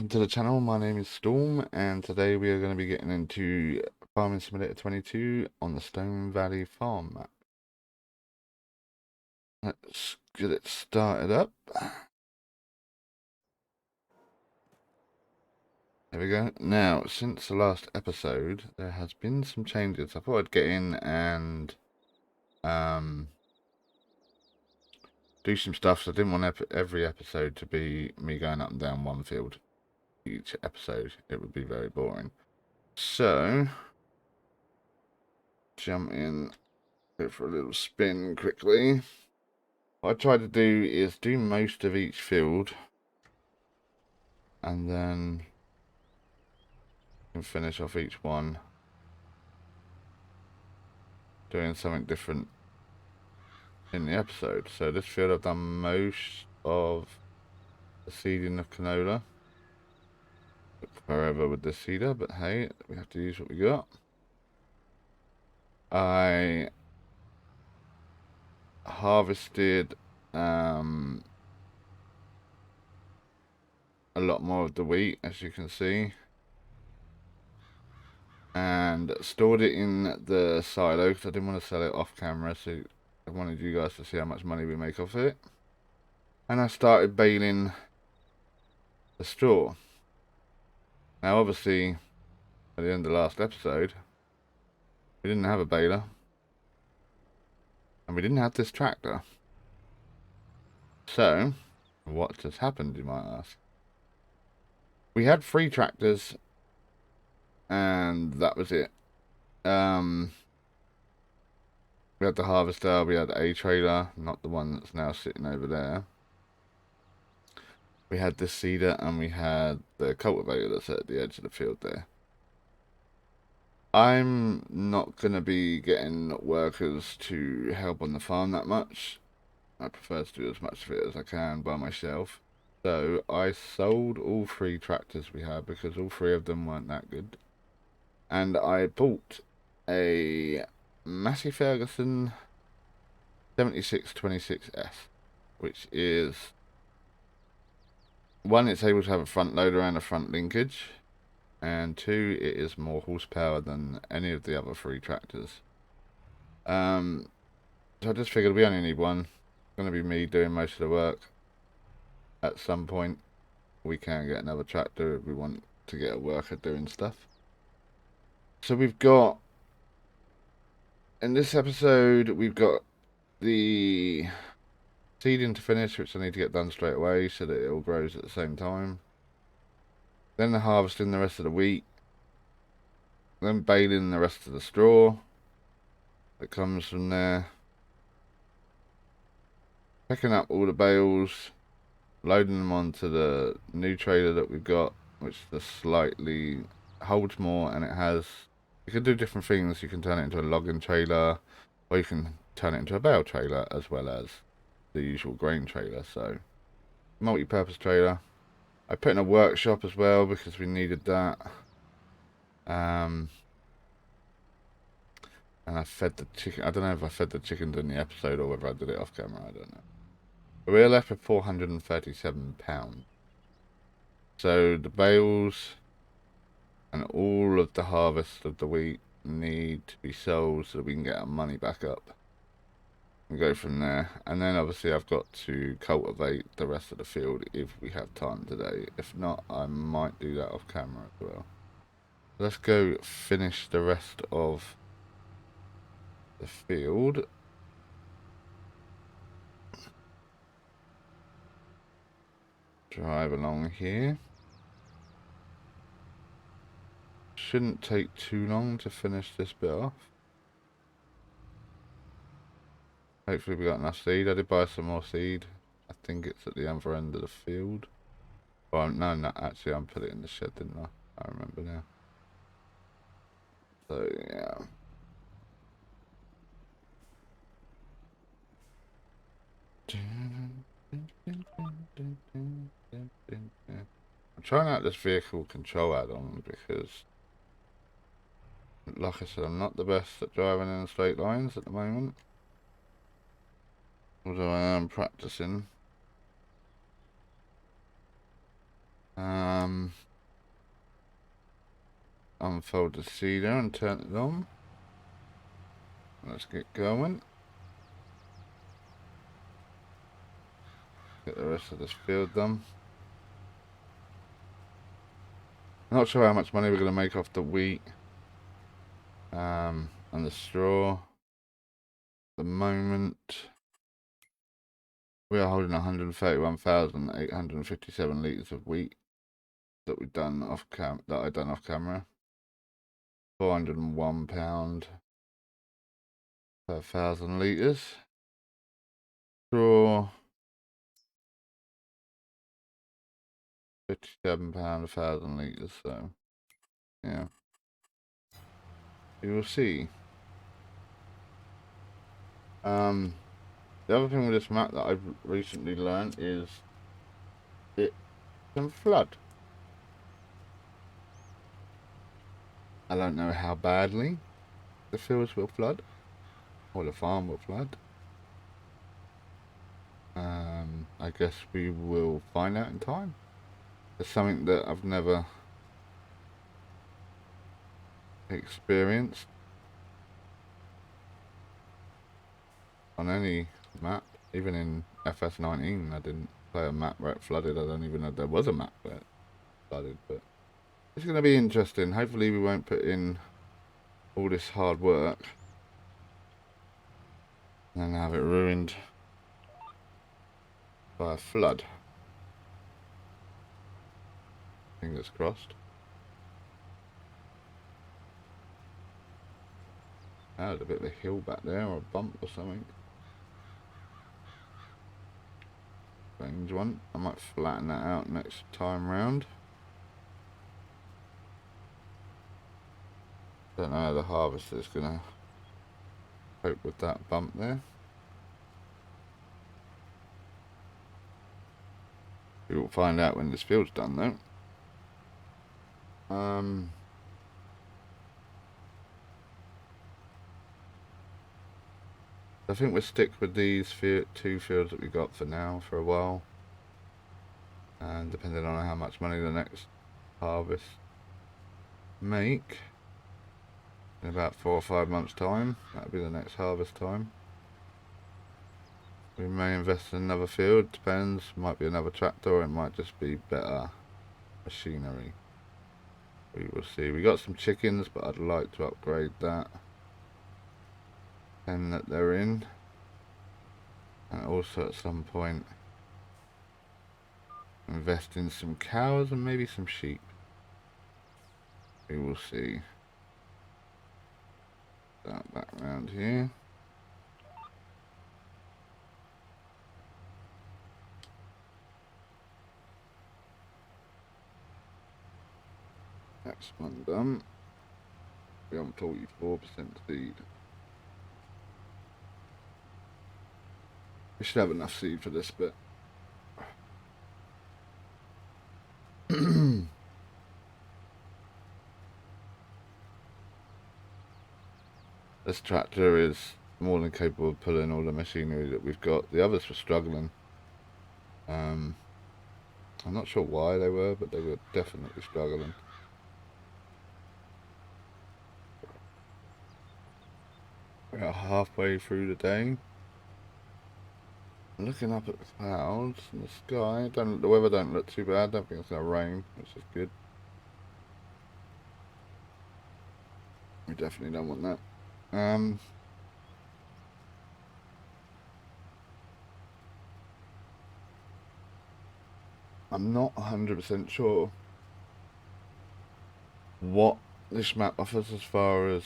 welcome to the channel. My name is Storm, and today we are going to be getting into Farming Simulator 22 on the Stone Valley Farm map. Let's get it started up. There we go. Now, since the last episode, there has been some changes. I thought I'd get in and do some stuff, so I didn't want every episode to be me going up and down one field each episode. It would be very boring. So, jump in, go for a little spin quickly. What I try to do is do most of each field and then finish off each one doing something different in the episode. So this field I've done most of the seeding of canola. Took forever with the seeder, but hey, we have to use what we got. I harvested a lot more of the wheat, as you can see, and stored it in the silo because I didn't want to sell it off camera, so I wanted you guys to see how much money we make off it. And I started baling the straw. Now obviously, at the end of the last episode, we didn't have a baler, and we didn't have this tractor. So, what has happened, you might ask? We had 3 tractors, and that was it. We had the harvester, we had a trailer, not the one that's now sitting over there. We had the seeder, and we had the cultivator that's at the edge of the field there. I'm not going to be getting workers to help on the farm that much. I prefer to do as much of it as I can by myself. So I sold all 3 tractors we had because all 3 of them weren't that good. And I bought a Massey Ferguson 7626S, which is, one, it's able to have a front loader and a front linkage, and 2, it is more horsepower than any of the other 3 tractors. So I just figured we only need one. It's going to be me doing most of the work. At some point, we can get another tractor if we want to get a worker doing stuff. So we've got, in this episode, we've got the seeding to finish, which I need to get done straight away so that it all grows at the same time. Then the harvesting the rest of the wheat. Then baling the rest of the straw that comes from there. Picking up all the bales, loading them onto the new trailer that we've got, which just slightly holds more, and it has, you can do different things. You can turn it into a logging trailer, or you can turn it into a bale trailer, as well as the usual grain trailer. So, multi-purpose trailer. I put in a workshop as well because we needed that. And I fed the chicken. I don't know if I fed the chickens in the episode or whether I did it off camera. I don't know. But we're left with £437. So the bales and all of the harvest of the wheat need to be sold so that we can get our money back up and go from there. And then obviously I've got to cultivate the rest of the field if we have time today. If not, I might do that off camera as well. Let's go finish the rest of the field. Drive along here. Shouldn't take too long to finish this bit off. Hopefully we got enough seed. I did buy some more seed. I think it's at the other end of the field. Well, no, actually I put it in the shed, didn't I? I remember now. So, yeah. I'm trying out this vehicle control add-on because, like I said, I'm not the best at driving in straight lines at the moment. Although I am practicing. unfold the seeder and turn it on. Let's get going. Get the rest of this field done. Not sure how much money we're going to make off the wheat and the straw. At the moment, we are holding 131,857 litres of wheat that we've done off I done off camera. £401 per 1,000 litres. Straw, £57 a 1,000 litres. So yeah, you will see. The other thing with this map that I've recently learned is it can flood. I don't know how badly the fields will flood or the farm will flood. I guess we will find out in time. It's something that I've never experienced on any map. Even in FS19 I didn't play a map where it flooded. I don't even know there was a map where it flooded, but it's going to be interesting. Hopefully we won't put in all this hard work and have it ruined by a flood. Fingers crossed. There's a bit of a hill back there, or a bump or something. Strange one. I might flatten that out next time round. Don't know how the harvester is going to cope with that bump there. We will find out when this field's done though. I think we'll stick with these two fields that we got for now for a while, and depending on how much money the next harvest make in about 4 or 5 months time, that'll be the next harvest time. We may invest in another field, depends, might be another tractor, or it might just be better machinery. We will see. We got some chickens, but I'd like to upgrade that pen that they're in, and also at some point invest in some cows and maybe some sheep. We will see. Start back around here. That's one done. We're on 44% seed. We should have enough seed for this bit. This tractor is more than capable of pulling all the machinery that we've got. The others were struggling. I'm not sure why they were, but they were definitely struggling. We're halfway through the day. Looking up at the clouds and the sky, the weather don't look too bad. I don't think it's going to rain, which is good. We definitely don't want that. I'm not 100% sure what this map offers as far as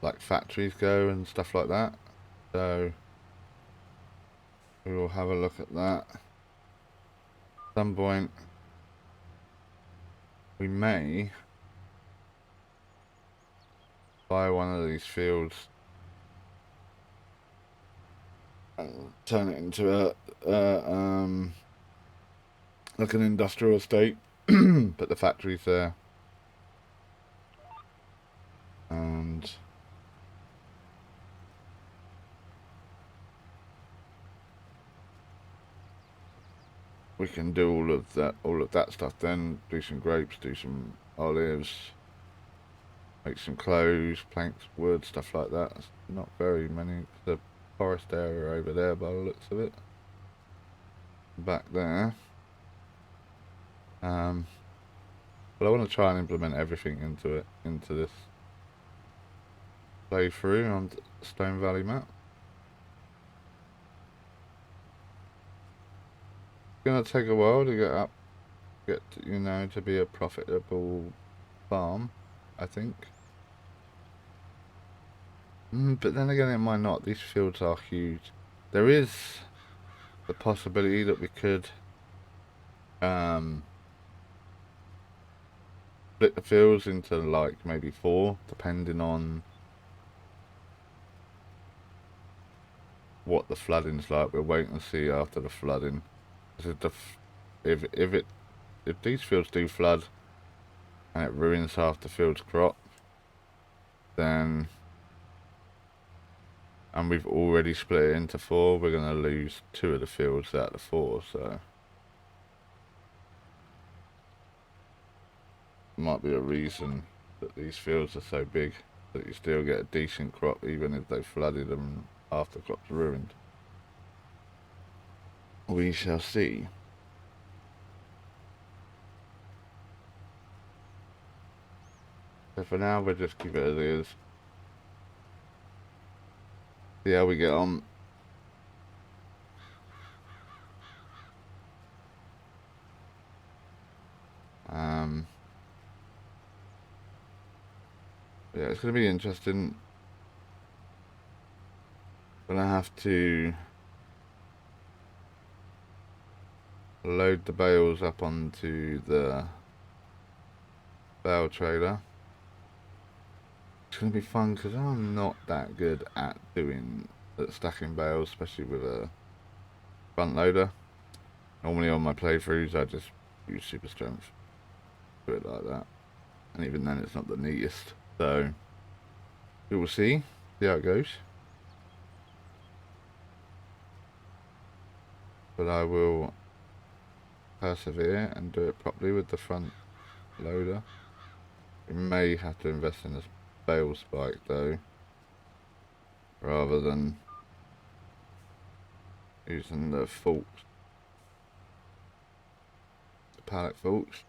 like factories go and stuff like that, so we will have a look at that at some point. We may buy one of these fields and turn it into like an industrial estate. Put the factories there, and we can do all of that stuff then. Do some grapes, do some olives, make some clothes, planks, wood, stuff like that. It's not very many. The forest area over there by the looks of it. Back there. But I want to try and implement everything into this playthrough on Stone Valley map. It's gonna take a while to get to be a profitable farm, I think. But then again, it might not. These fields are huge. There is the possibility that we could split the fields into like maybe 4, depending on what the flooding's like. We'll wait and see after the flooding. If these fields do flood and it ruins half the field's crop, then, and we've already split it into 4, we're gonna lose 2 of the fields out of the 4. So might be a reason that these fields are so big, that you still get a decent crop even if they flooded and half the crop's ruined. We shall see. So for now, we'll just keep it as is. See how we get on. Yeah, it's going to be interesting. Gonna have to load the bales up onto the bale trailer. It's gonna be fun because I'm not that good at stacking bales, especially with a front loader. Normally on my playthroughs I just use super strength, do it like that, and even then it's not the neatest. So we will see how it goes. But I will persevere and do it properly with the front loader. We may have to invest in a bale spike though, rather than using the forks, the pallet forks.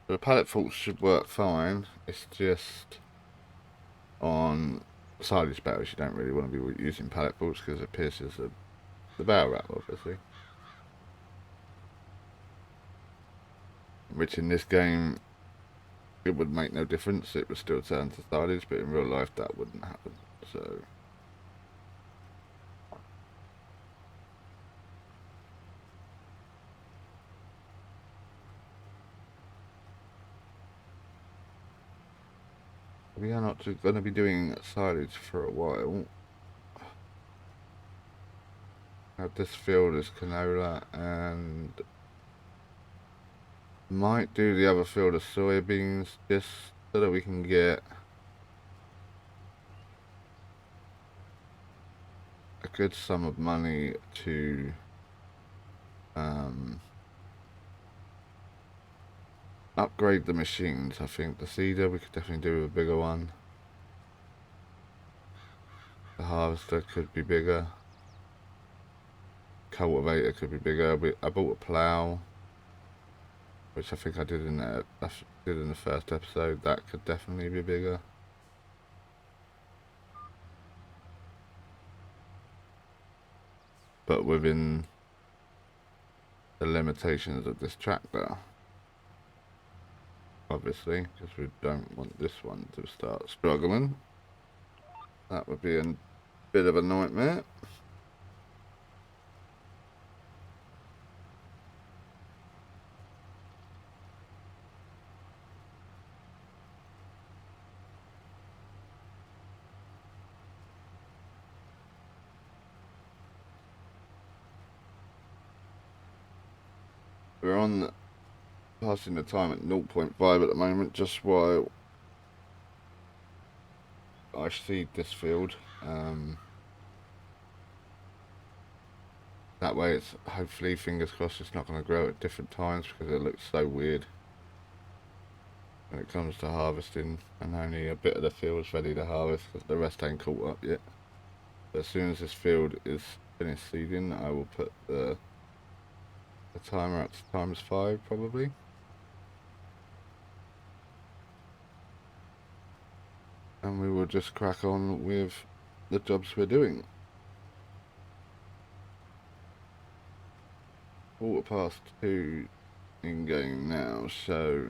The pallet forks should work fine. It's just on silage bales you don't really want to be using pallet forks because it pierces the bale wrap, obviously. Which in this game, it would make no difference. It would still turn to silage, but in real life that wouldn't happen. So we are not going to be doing silage for a while. This field is canola, and might do the other field of soybeans just so that we can get a good sum of money to upgrade the machines. I think the seeder we could definitely do with a bigger one. The harvester could be bigger. Cultivator could be bigger. I bought a plough, which I think I did in the first episode. That could definitely be bigger. But within the limitations of this tractor, obviously, because we don't want this one to start struggling. That would be a bit of a nightmare. We're on passing the time at 0.5 at the moment, just while I seed this field. That way it's, hopefully, fingers crossed, it's not going to grow at different times because it looks so weird when it comes to harvesting, and only a bit of the field's ready to harvest because the rest ain't caught up yet. But as soon as this field is finished seeding, I will put the timer up to ×5 probably. And we will just crack on with the jobs we're doing. 2:15 in game now, so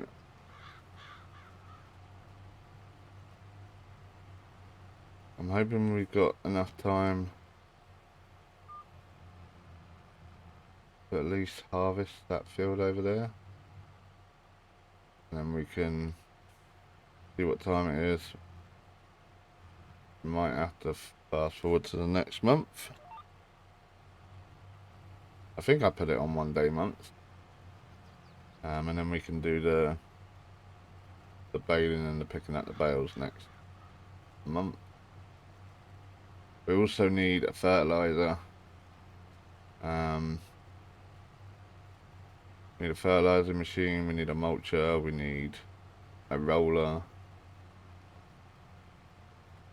I'm hoping we've got enough time to at least harvest that field over there. And then we can see what time it is. We might have to fast forward to the next month. I think I put it on 1 day month. And then we can do the baling and the picking up the bales next month. We also need a fertilizer. We need a fertilizer machine, we need a mulcher, we need a roller,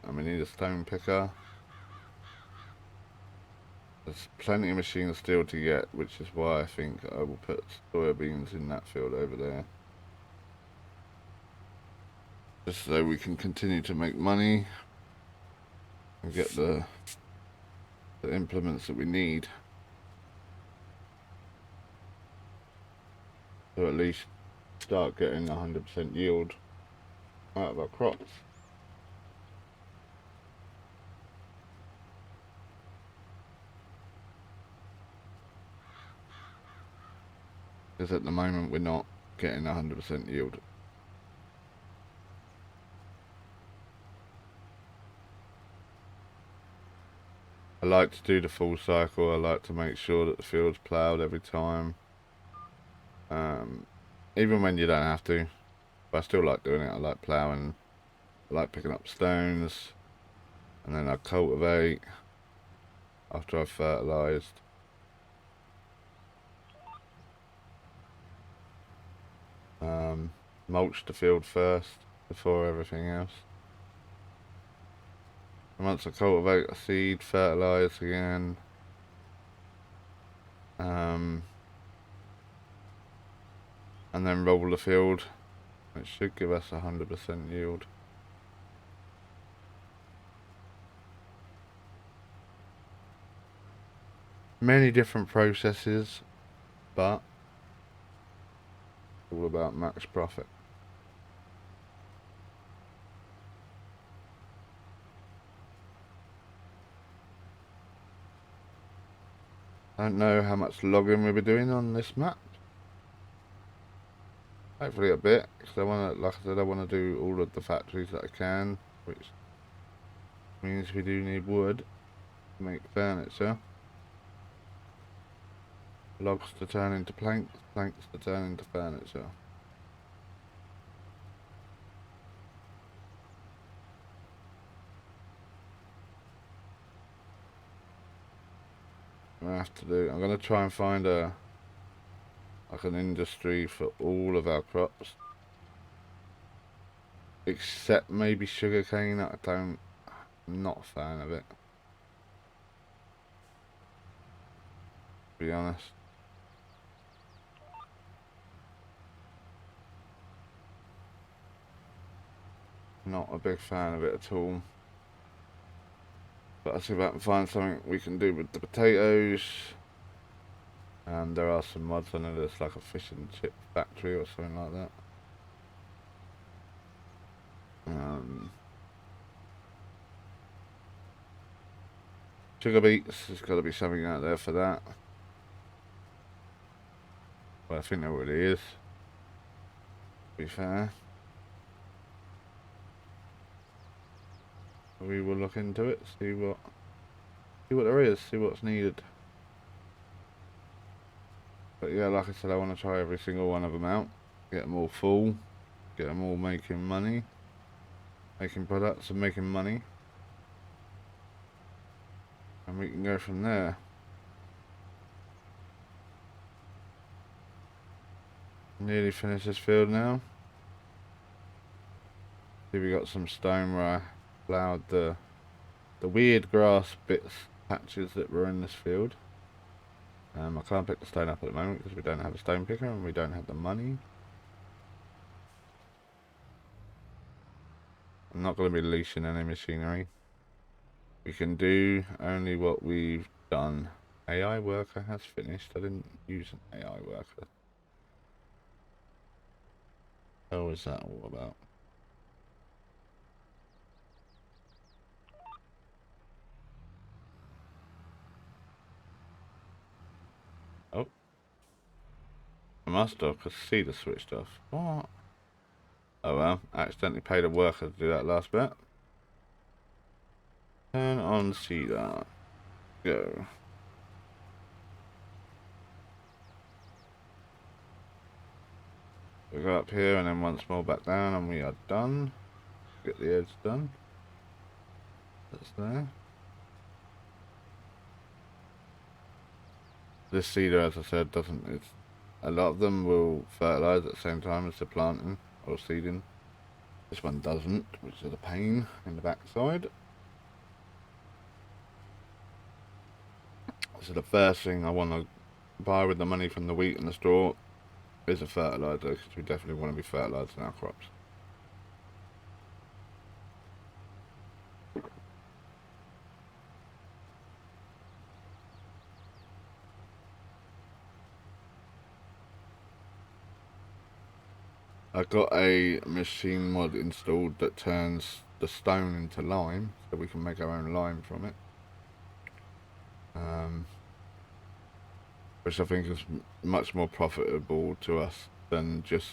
and we need a stone picker. There's plenty of machines still to get, which is why I think I will put soybeans in that field over there. Just so we can continue to make money and get the implements that we need to at least start getting 100% yield out of our crops. Because at the moment we're not getting 100% yield. I like to do the full cycle. I like to make sure that the field's ploughed every time. Even when you don't have to. But I still like doing it. I like ploughing. I like picking up stones. And then I cultivate after I've fertilised. Mulch the field first before everything else. And once I cultivate, I seed, fertilise again. And then roll the field. It should give us 100% yield. Many different processes, but all about max profit. I don't know how much logging we'll be doing on this map. Hopefully a bit, because I want to, like I said, I want to do all of the factories that I can, which means we do need wood to make furniture. Logs to turn into planks, planks to turn into furniture. I'm gonna try and find like an industry for all of our crops, except maybe sugarcane. I'm not a fan of it, to be honest. Not a big fan of it at all. But I'll see if I can find something we can do with the potatoes. And there are some mods. I know there's like a fish and chip factory or something like that. Sugar beets, there's got to be something out there for that. Well, I think there already is, to be fair. We will look into it, see what there is, see what's needed. But yeah, like I said, I want to try every single one of them out, get them all full, get them all making money, making products and making money, and we can go from there. Nearly finished this field now. See, we got some stone where I allowed the weird grass bits, patches that were in this field. I can't pick the stone up at the moment because we don't have a stone picker and we don't have the money. I'm not going to be leasing any machinery. We can do only what we've done. AI worker has finished. I didn't use an AI worker. What was that all about? Oh. I must have, because Cedar switched off. What? Oh well, I accidentally paid a worker to do that last bit. Turn on Cedar. Go. We go up here and then once more back down and we are done. Get the edge done. That's there. This cedar, as I said, doesn't. It's a lot of them will fertilise at the same time as the planting or seeding. This one doesn't, which is a pain in the backside. So the first thing I want to buy with the money from the wheat and the straw is a fertiliser, because we definitely want to be fertilising our crops. I got a machine mod installed that turns the stone into lime, so we can make our own lime from it. Which I think is much more profitable to us than just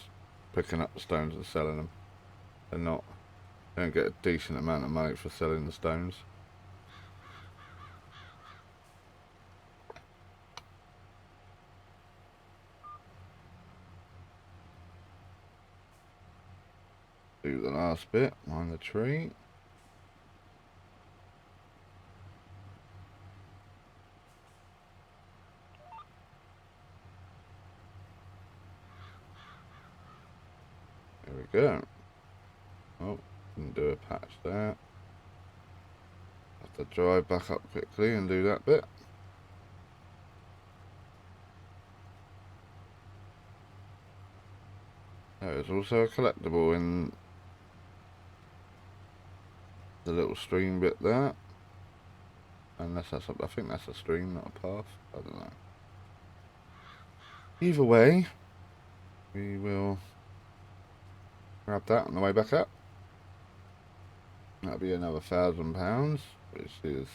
picking up the stones and selling them. They don't get a decent amount of money for selling the stones. Do the last bit, mine the tree. There we go. Oh, didn't do a patch there. Have to drive back up quickly and do that bit. There is also a collectible in the little stream bit there. Unless that's I think that's a stream, not a path. I don't know. Either way, we will grab that on the way back up. That'll be another £1,000, which is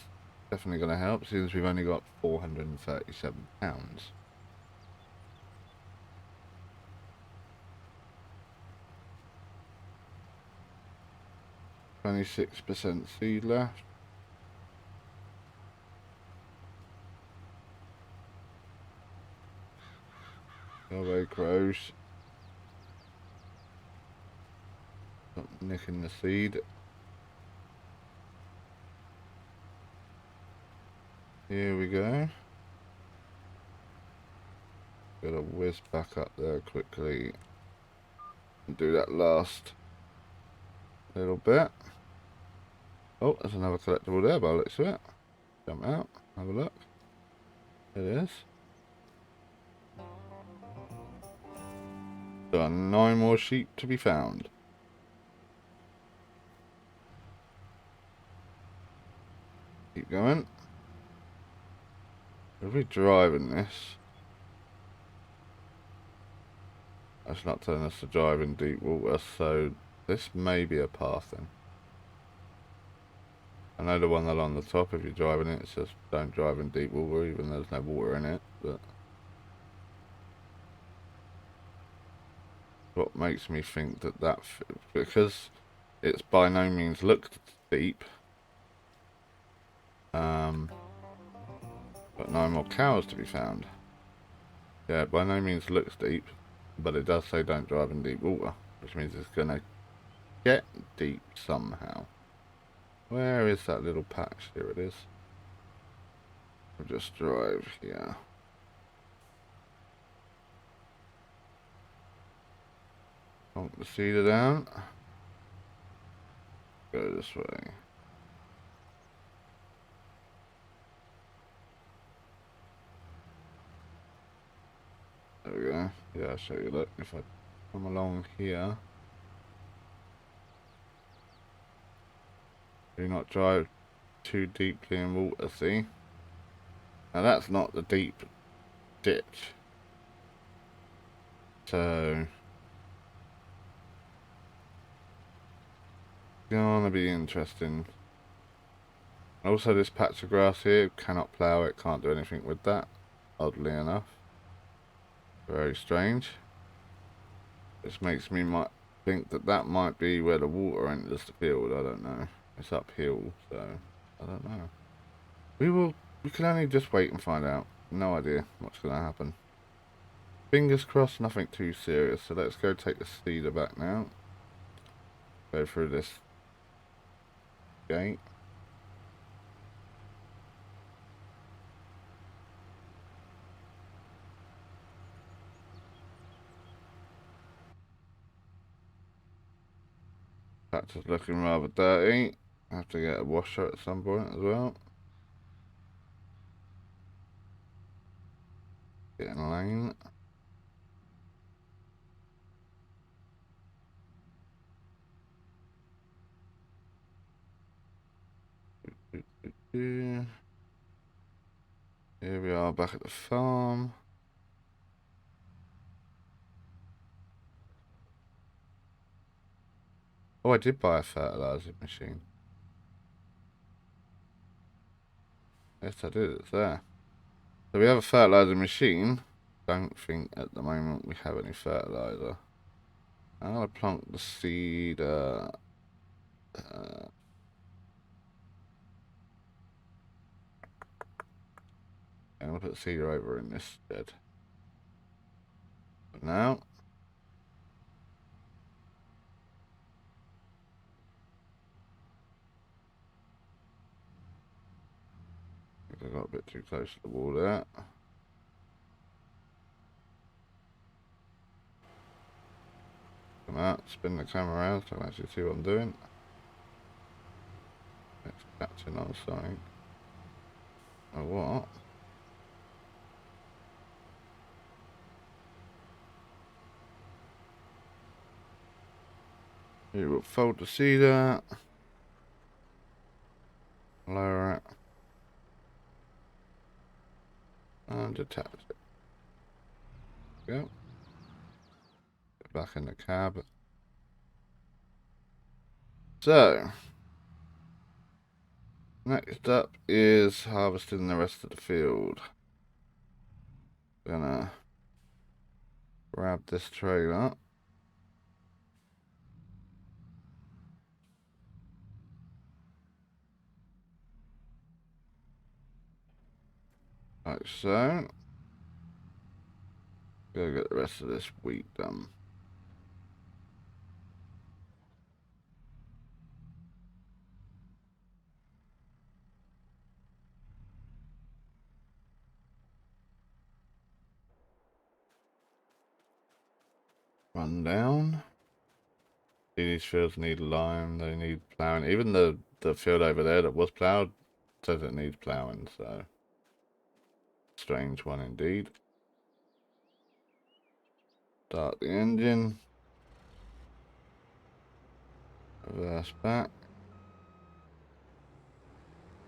definitely going to help since we've only got £437. 26% seed left. Go away, crows. Stop nicking the seed. Here we go. Gotta whiz back up there quickly and do that last little bit. Oh, there's another collectible there by the looks of it. Jump out, have a look. It is. There are 9 more sheep to be found. Keep going. If we're driving this, that's not telling us to drive in deep water, so this may be a path then. I know the one along the top, if you're driving it, it says don't drive in deep water, even though there's no water in it, but what makes me think that because it's by no means looked deep, but 9 more cows to be found. Yeah, by no means looks deep, but it does say don't drive in deep water, which means it's gonna get deep somehow. Where is that little patch? Here it is. We'll just drive here. Plonk the cedar down. Go this way. There we go. Yeah, I'll show you. Look, if I come along here, do not drive too deeply in water, see? Now that's not the deep ditch. So, gonna be interesting. Also, this patch of grass here, cannot plough it, can't do anything with that, oddly enough. Very strange. This makes me might think that that might be where the water enters the field. I don't know. It's uphill, so I don't know. We can only just wait and find out. No idea what's going to happen. Fingers crossed, nothing too serious. So let's go take the cedar back now. Go through this gate. Patch is looking rather dirty. I have to get a washer at some point as well. Get in lane. Here we are back at the farm. Oh, I did buy a fertilizer machine. Yes, I did. It's there. So we have a fertilizer machine. Don't think at the moment we have any fertilizer. I'm gonna plonk the seed. I'm gonna put the seeder over in this bed. But now, I got a bit too close to the wall there. Come out, spin the camera around so I can actually see what I'm doing. It's catching on something. Oh, what? Here we'll fold the cedar. Lower it. And detach it. Go. Get back in the cab. So, next up is harvesting the rest of the field. Gonna grab this trailer. Like so. Gotta get the rest of this wheat done. Run down. These fields need lime, they need ploughing. Even the field over there that was ploughed says it needs ploughing, so strange one indeed. Start the engine. Reverse back.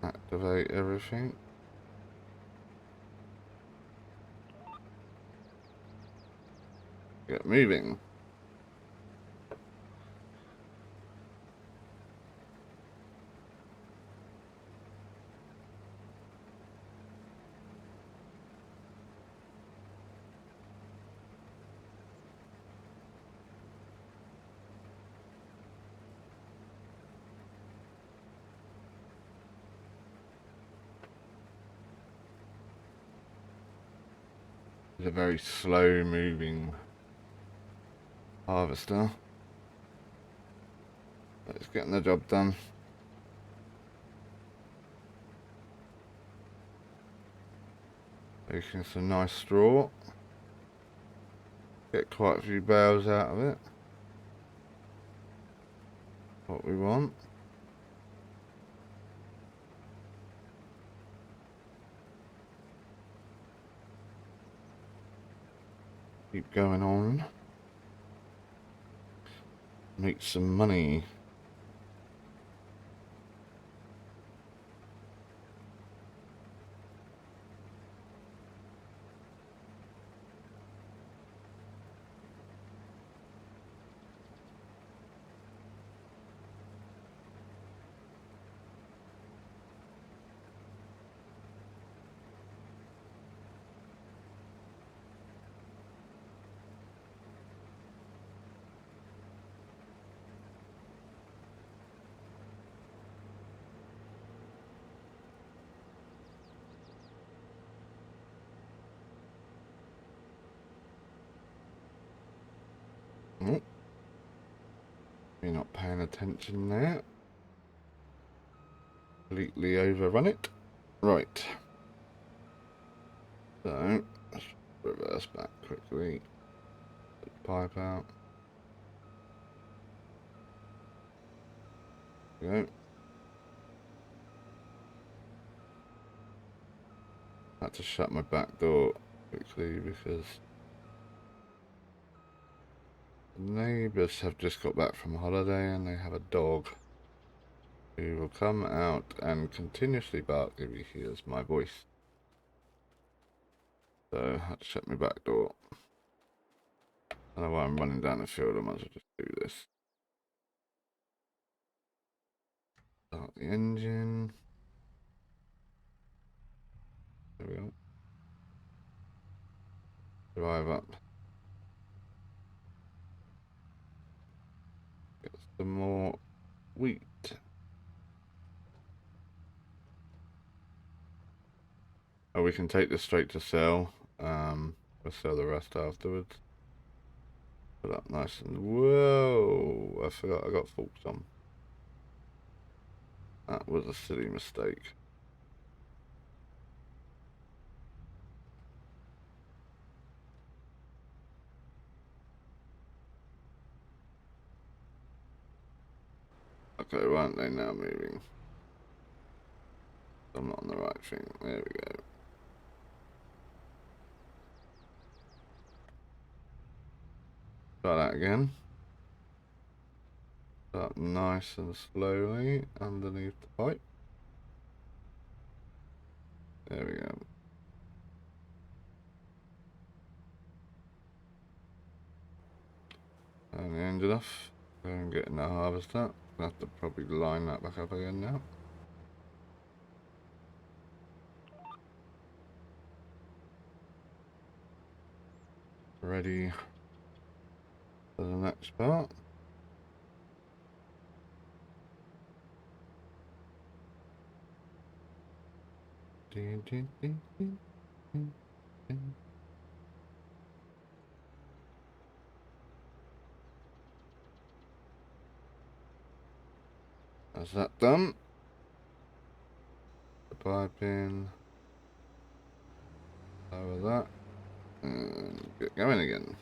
Activate everything. Get moving. It's a very slow moving harvester. But it's getting the job done. Making some nice straw. Get quite a few bales out of it. what we want. Keep going on. Make some money. Oh, you're not paying attention there. Completely overrun it. Right. So, let's reverse back quickly. Pipe out. There we go. Had to shut my back door quickly because the neighbours have just got back from holiday and they have a dog who will come out and continuously bark if he hears my voice. So I had to shut my back door. I don't know why I'm running down the field, I might as well just do this. Start the engine. There we go. Drive up. Get some more wheat. Oh, we can take this straight to sell. We'll sell the rest afterwards. Put up nice and... Whoa! I forgot I got forks on. That was a silly mistake. Okay, why aren't they now moving? I'm not on the right thing. There we go. Try that again. Start nice and slowly underneath the pipe. There we go. Turn the engine off. Go and get in the harvester. I'll have to probably line that back up again now. Ready for the next part. That's that done. The pipe in. Over that. And get going again.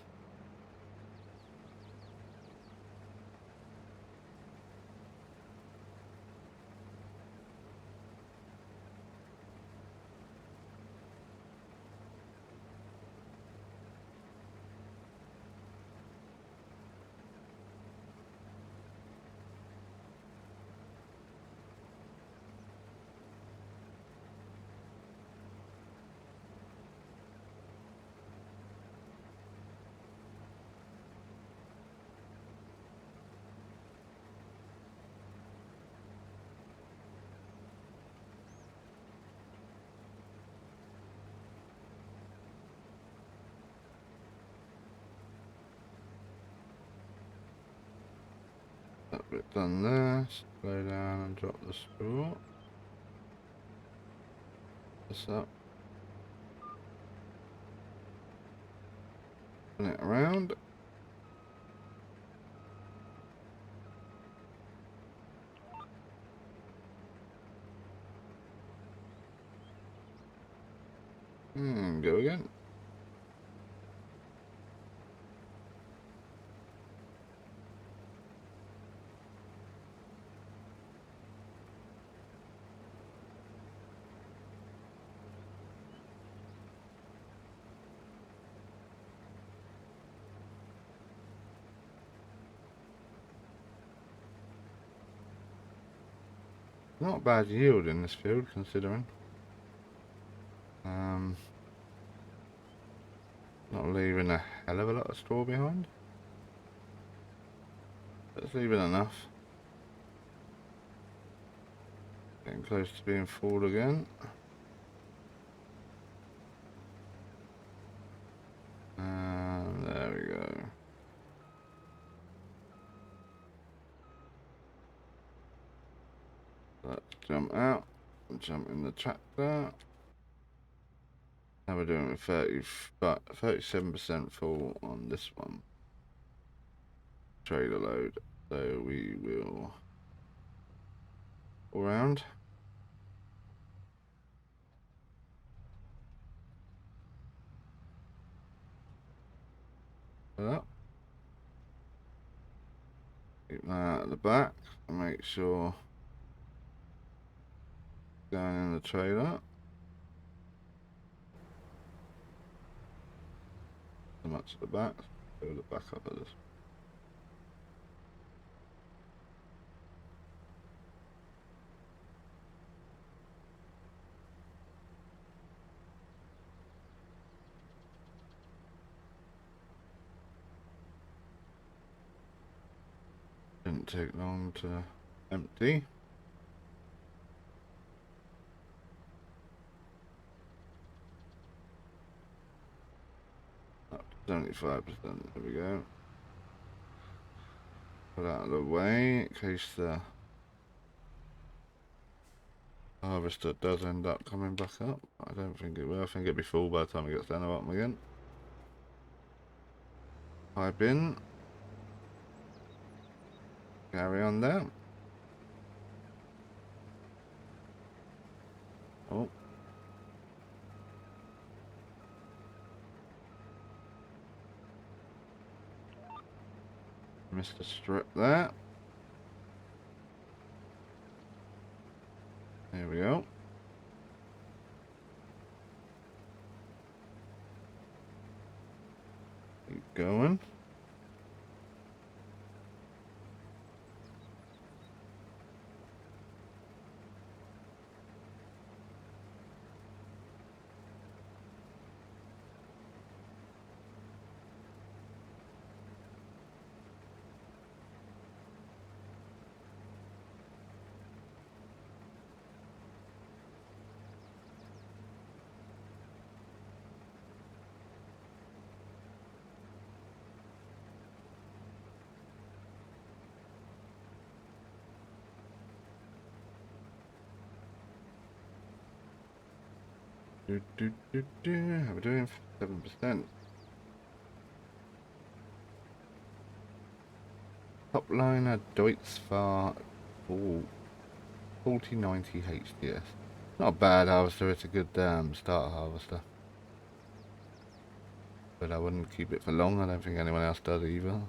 That bit done there. Slow down and drop the straw. This up. Turn it around. And go again. Not a bad yield in this field, considering. Not leaving a hell of a lot of straw behind. But it's leaving enough. Getting close to being full again. There we go. Let's jump out and jump in the tractor. How we're doing with 37% full on this one. Trailer load. So we will go around. Up. Keep that at the back and make sure going in the trailer. So much at the back. Go the back up of this. Didn't take long to empty. Up to 75%. There we go. Put out of the way in case the harvester does end up coming back up. I don't think it will. I think it'll be full by the time it gets down the bottom again. Pipe in. Carry on down. Oh. Missed a strip there. There we go. Keep going. How are we doing? 7%. Top liner Deutz-Fahr 4090 HDS. Not a bad harvester, it's a good starter harvester. But I wouldn't keep it for long, I don't think anyone else does either.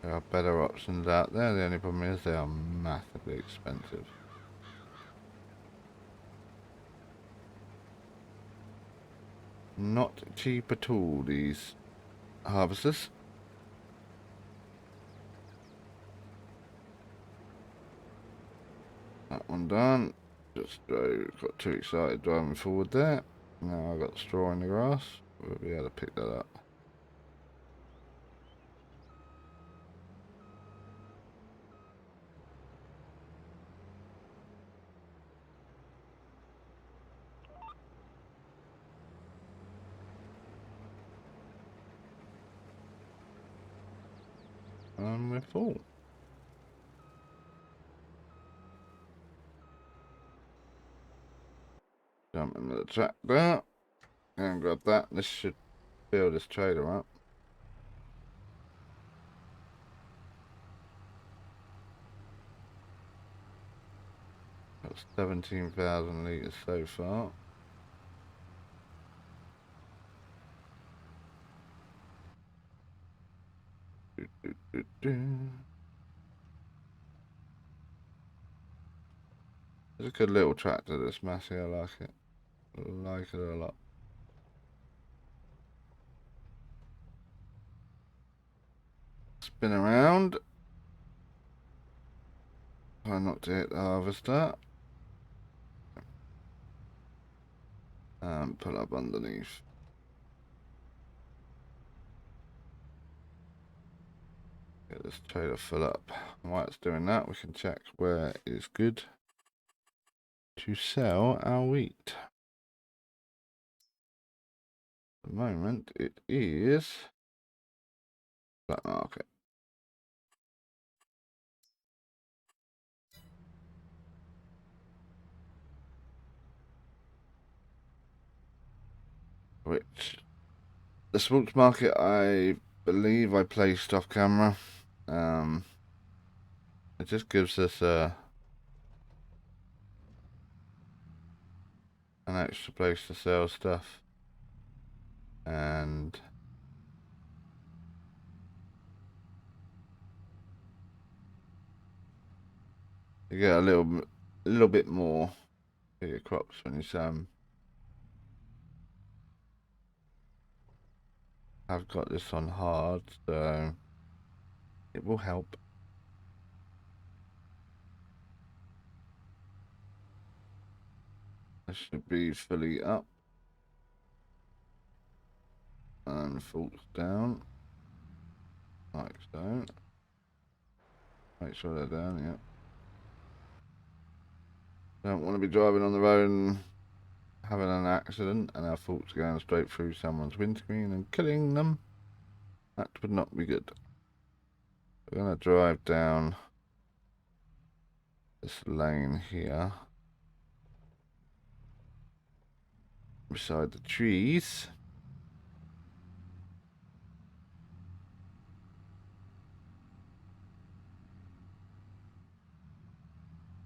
There are better options out there, the only problem is they are massively expensive. Not cheap at all, these harvesters. That one done. Just got too excited driving forward there. Now I've got straw in the grass. We'll be able to pick that up. And we're full. Jump into the tractor and grab that. This should fill this trailer up. Got 17,000 litres so far. It's a good little tractor, this Massey. I like it. I like it a lot. Spin around. Try not to hit the harvester. And pull up underneath. Get this trailer full up. While it's doing that, we can check where it is good to sell our wheat. At the moment, it is black market. Which, the sports market, I believe I placed off camera. It just gives us an extra place to sell stuff. And you get a little bit more for your crops when you sell them. I've got this on hard, so it will help. This should be fully up. And faults down. Like so. Make sure they're down, yeah. Don't want to be driving on the road and having an accident and our faults going straight through someone's windscreen and killing them. That would not be good. We're going to drive down this lane here. Beside the trees.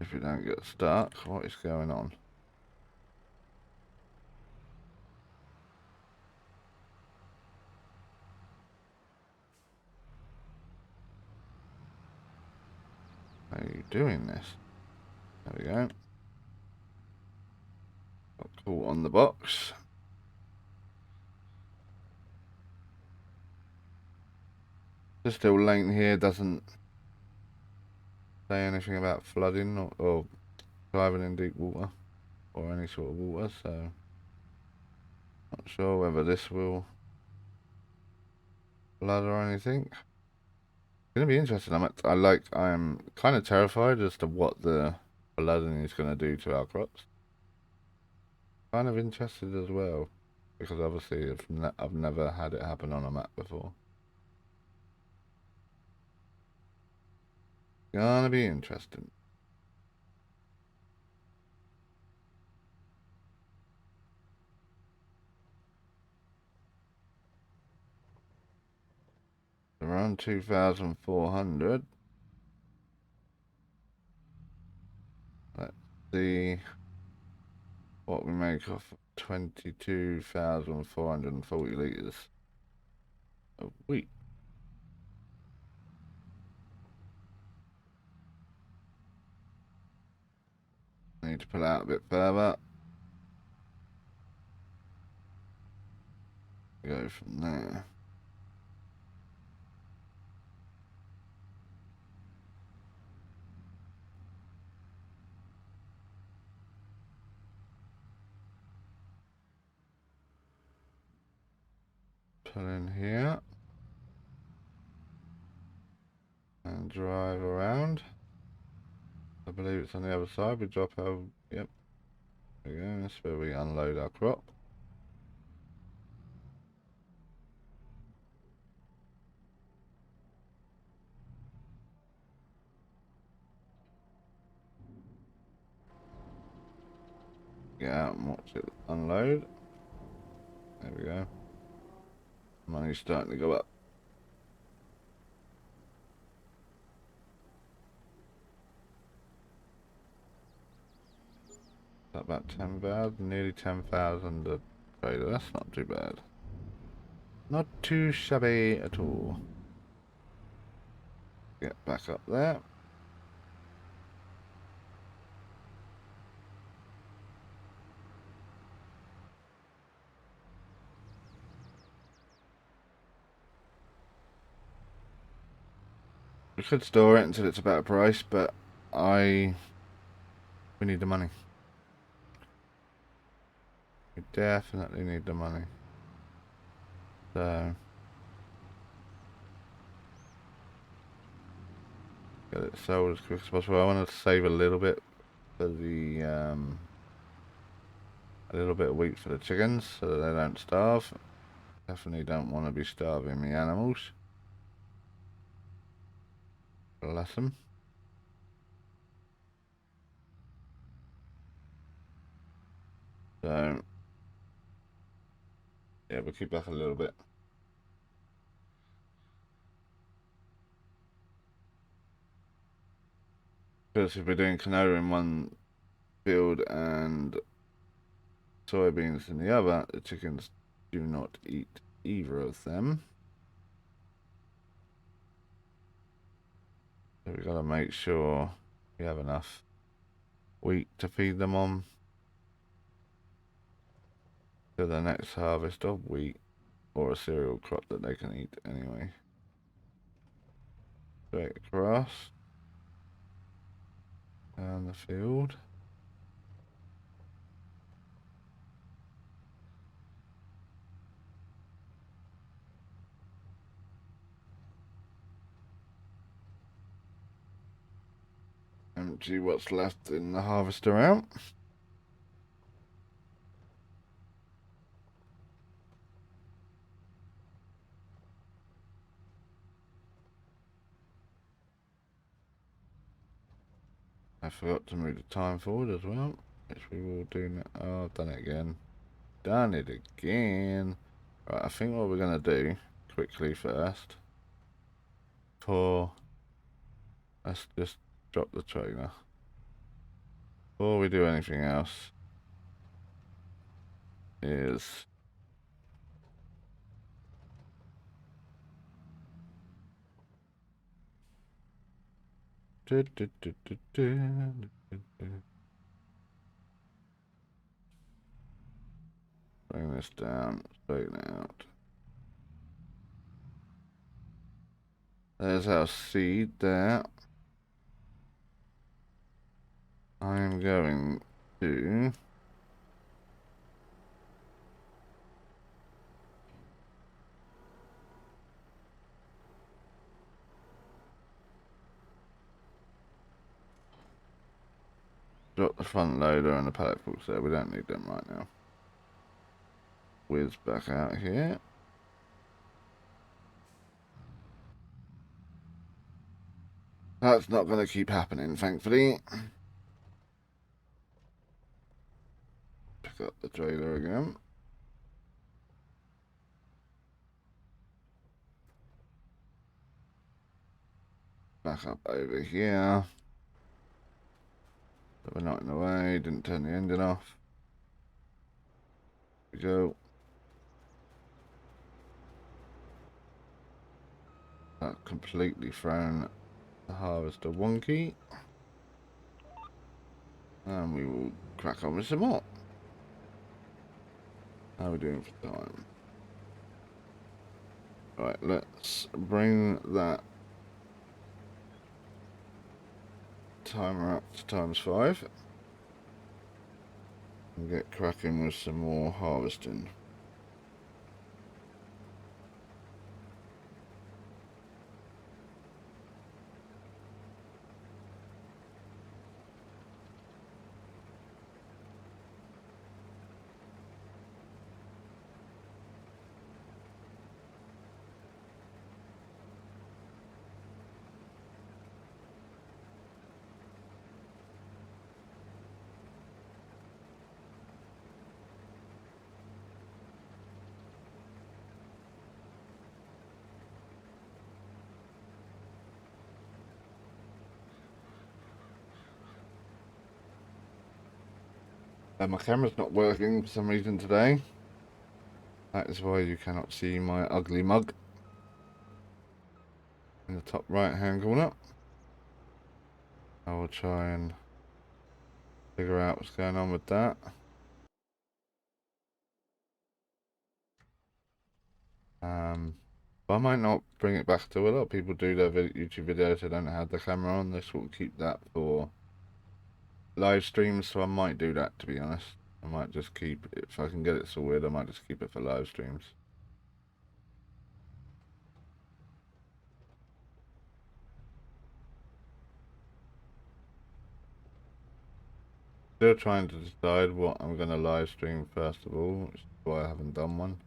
If we don't get stuck, what is going on? How are you doing this? There we go. Got caught on the box. This little lane here doesn't say anything about flooding or driving in deep water or any sort of water, so not sure whether this will flood or anything. It's gonna be interesting. I'm kind of terrified as to what the flooding is gonna do to our crops. Kind of interested as well because obviously I've never had it happen on a map before. Gonna be interesting. Around 2,400. Let's see what we make off 22,440 litres of wheat. Need to pull out a bit further. Go from there. Pull in here. And drive around. I believe it's on the other side. We drop our... Yep. There we go. That's where we unload our crop. Get out and watch it unload. There we go. Money's starting to go up. About 10,000, nearly 10,000 a trader. That's not too bad. Not too shabby at all. Get back up there. We could store it until it's a better price, but we need the money. We definitely need the money. So get it sold as quick as possible. I want to save a little bit for the a little bit of wheat for the chickens so that they don't starve. Definitely don't want to be starving the animals. Bless them. So yeah, we'll keep back a little bit. Because if we're doing canola in one field and soybeans in the other, the chickens do not eat either of them. So we gotta make sure we have enough wheat to feed them on to the next harvest of wheat or a cereal crop that they can eat anyway. Straight across down the field. Empty what's left in the harvester out. I forgot to move the time forward as well, which we will do now. Oh, I've done it again. Done it again. Right, I think what we're gonna do quickly first, let's just drop the trailer. Before we do anything else, is bring this down, straighten it out. There's our seed there. I'm going to drop the front loader and the pallet forks there. We don't need them right now. Whiz back out here. That's not going to keep happening, thankfully. Pick up the trailer again. Back up over here. So we're not in the way. Didn't turn the engine off. Here we go. That completely thrown the harvester wonky. And we will crack on with some more. How are we doing for time? Right, let's bring that timer up to ×5 and get cracking with some more harvesting. My camera's not working for some reason today. That is why you cannot see my ugly mug in the top right hand corner. I will try and figure out what's going on with that. But I might not bring it back to a lot of people do their YouTube videos. They don't have the camera on. They sort of keep that for live streams. So I might do that, to be honest. I might just keep it, if I can get it sorted, I might just keep it for live streams. Still trying to decide what I'm going to live stream first of all, which is why I haven't done one.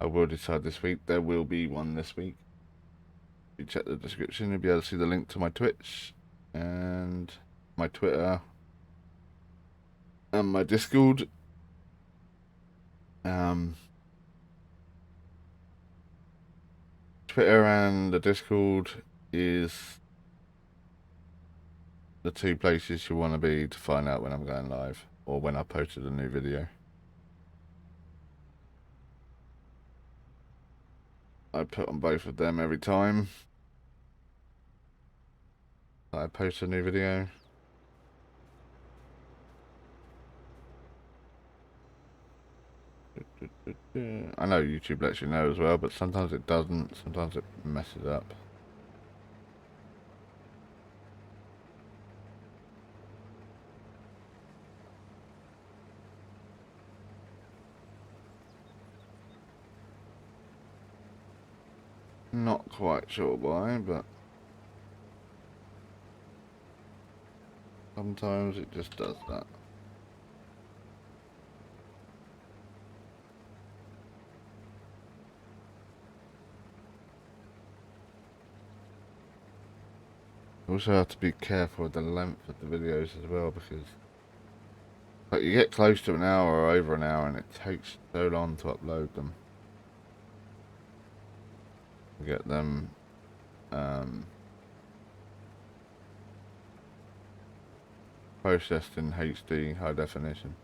I will decide this week. There will be one this week. If you check the description, you'll be able to see the link to my Twitch and my Twitter and my Discord. Twitter and the Discord is the two places you want to be to find out when I'm going live or when I posted a new video. I put on both of them every time I post a new video. I know YouTube lets you know as well, but sometimes it doesn't. Sometimes it messes up. Not quite sure why, but sometimes it just does that. Also have to be careful with the length of the videos as well, because like you get close to an hour or over an hour and it takes so long to upload them. Get them processed in HD high definition.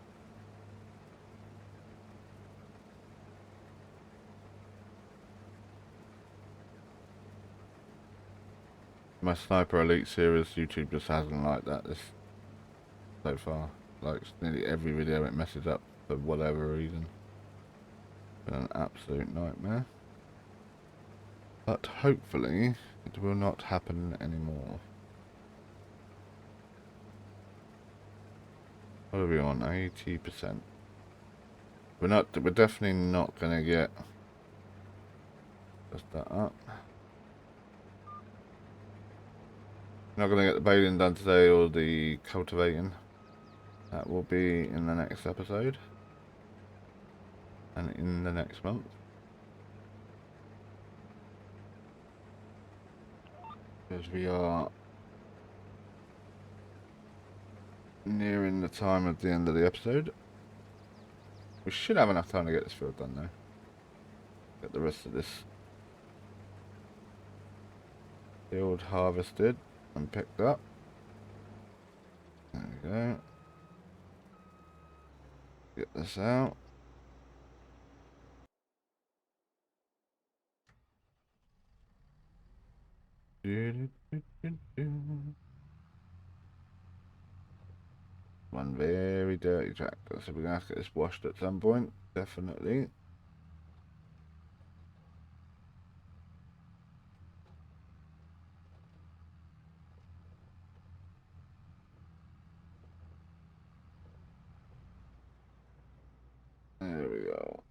My Sniper Elite series, YouTube just hasn't liked that this so far. Like nearly every video it messes up for whatever reason. Been an absolute nightmare. But hopefully it will not happen anymore. What are we on? 80%. We're definitely not gonna get just that up. Not gonna get the baling done today or the cultivating. That will be in the next episode and in the next month. Because we are nearing the time of the end of the episode. We should have enough time to get this field done though. Get the rest of this field harvested and picked up. There we go. Get this out. One very dirty tractor, so we're gonna have to get this washed at some point, definitely. There we go.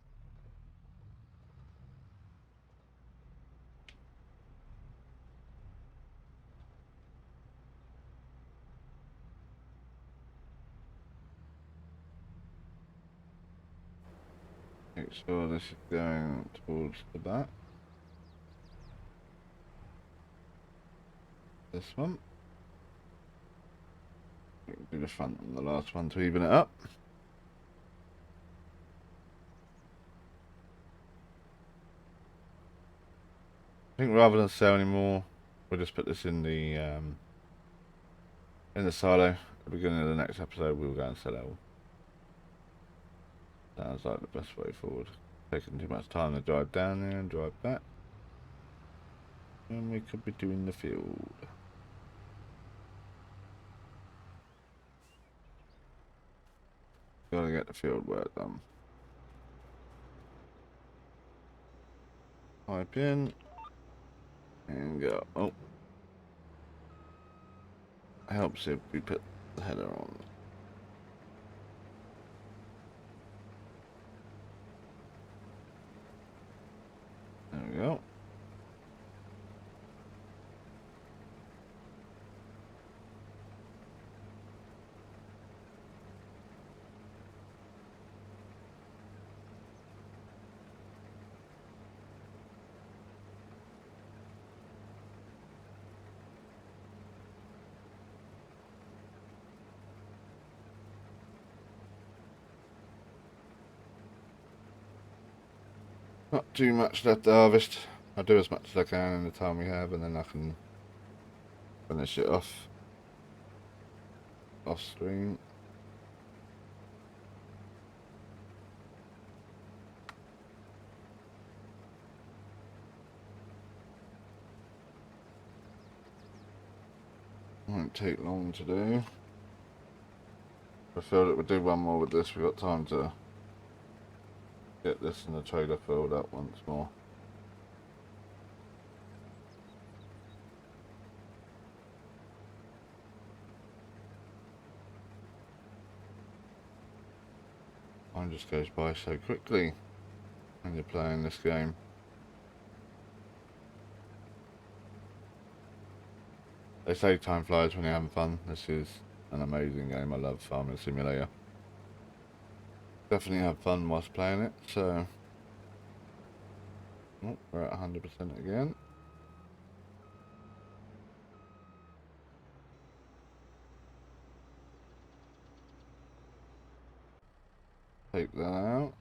Make sure this is going towards the back. This one. We can do the front and the last one to even it up. I think rather than sell anymore, we'll just put this in the silo. At the beginning of the next episode, we'll go and sell it all. Sounds like the best way forward. Taking too much time to drive down there and drive back. And we could be doing the field. Gotta get the field work done. Type in and go. Oh, helps if we put the header on. There we go. Not too much left to harvest. I'll do as much as I can in the time we have, and then I can finish it off stream. Won't take long to do. I feel that we'll do one more with this. We've got time to get this in the trailer filled up once more. Time just goes by so quickly when you're playing this game. They say time flies when you're having fun. This is an amazing game. I love Farming Simulator. Definitely have fun whilst playing it, so... Oh, we're at 100% again. Take that out.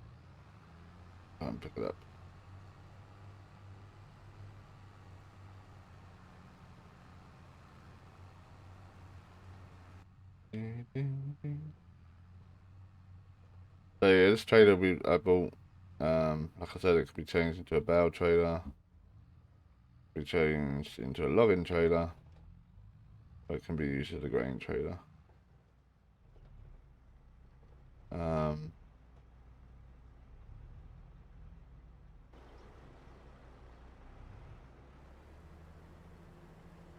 And pick it up. So yeah, this trailer I bought, like I said, it could be changed into a bale trailer, be changed into a logging trailer, or it can be used as a grain trailer.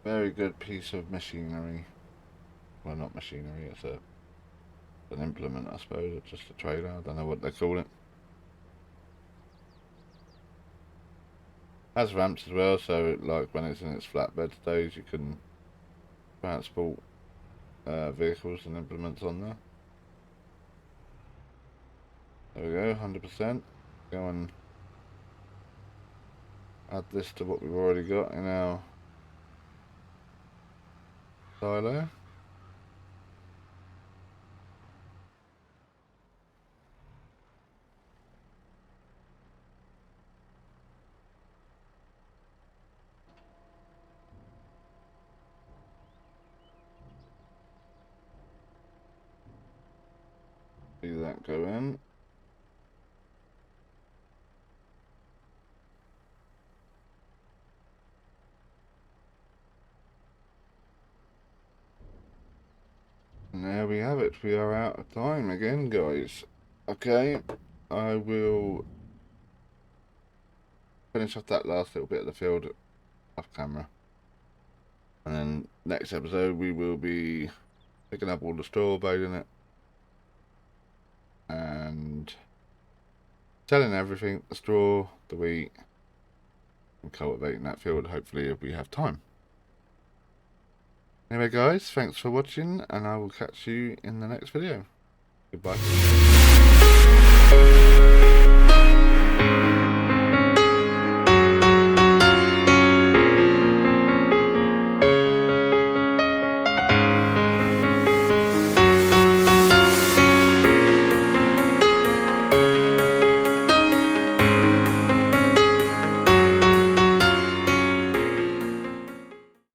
Very good piece of machinery. Well, not machinery, it's an implement, I suppose, or just a trailer. I don't know what they call it. Has ramps as well, so like when it's in its flatbed stage, you can transport vehicles and implements on there. There we go, 100%. Go and add this to what we've already got in our silo. See that go in. And there we have it. We are out of time again, guys. Okay, I will finish off that last little bit of the field off camera. And then next episode we will be picking up all the straw, baling it, and selling everything, the straw, the wheat, and cultivating that field, hopefully, if we have time. Anyway guys, thanks for watching, and I will catch you in the next video. Goodbye.